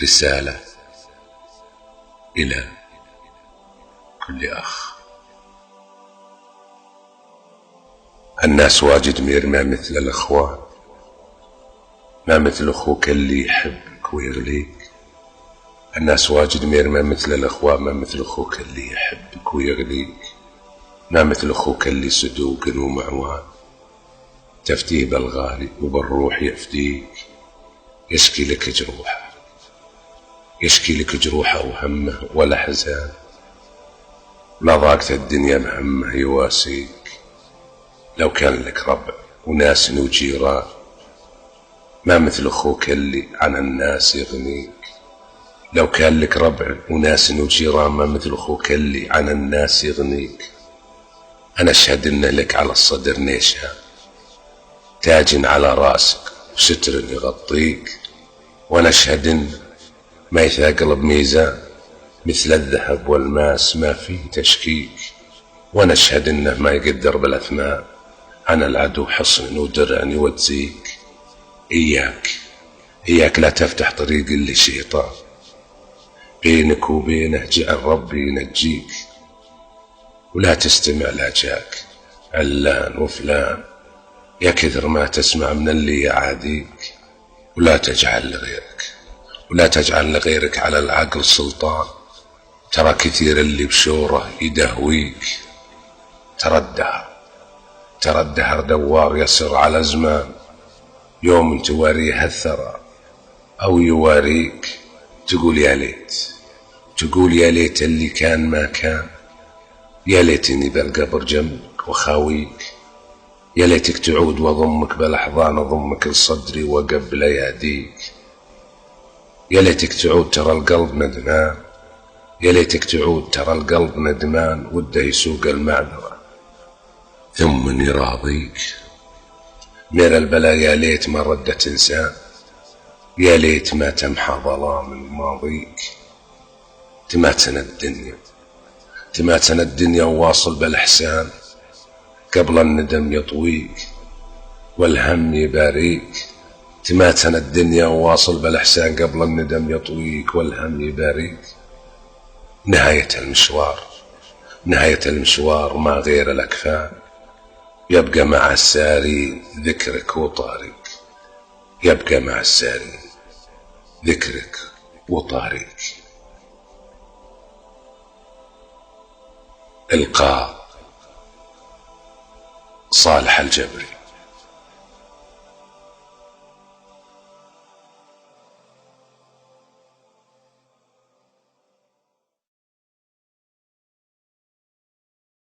رسالة إلى كل أخ. الناس واجد مير ما مثل الأخوان، ما مثل أخوك اللي يحبك ويغليك. الناس واجد مير ما مثل الأخوان، ما مثل أخوك اللي يحبك ويغليك. ما مثل أخوك اللي صدوق ومعوان، تفتيه بالغالي وبالروح يفديك. يشكي لك جروحه، يشكي لك جروحه وهمه والأحزان. ما ضاقت الدنيا بهمه يواسيك. لو كان لك ربع وناس وجيران، ما مثل أخوك اللي عن الناس يغنيك. لو كان لك ربع وناس وجيران، ما مثل أخوك اللي عن الناس يغنيك. أنا أشهد إن لك على الصدر نيشان، تاج على راسك وستر يغطيك. وأنا أشهد إن ما يثاقل بميزان مثل الذهب والماس، ما فيه تشكيك. وأنا أشهد إنه ما يقدر بالأثمان عن العدو حصن ودرع يوزيك. إياك لا تفتح طريق اللي شيطان، بينك وبينه جعل ربي ينجيك. ولا تستمع لا جاك علان وفلان، يا كثر ما تسمع من اللي يعاديك. ولا تجعل لغيرك على العقل سلطان، ترى كثير اللي بشوره يدهويك. ترى الدهر دوار يسر على زمان، يوم تواريه الثرى أو يواريك. تقول يا ليت اللي كان ما كان. يا ليتني بالقبر جنبك وخاويك. يا ليتك تعود وضمك بالأحضان، أضمك لصدري وقبل يهديك. يا ليتك تعود ترى القلب ندمان، يا ليتك تعود ترى القلب ندمان. وده يسوق المعذرة ثم يراضيك. مير البلا يا ليت ما ردت إنسان، يا ليت ما تمحى ظلام ماضيك. تماتنا الدنيا وواصل بالإحسان، قبل الندم يطويك والهم يباريك. تماتنا الدنيا وواصل بالإحسان، قبل الندم يطويك والهم يباريك. نهاية المشوار ما غير الأكفان، يبقى مع السارين ذكرك وطاريك. يبقى مع السارين ذكرك وطاريك. إلقاء صالح الجبري.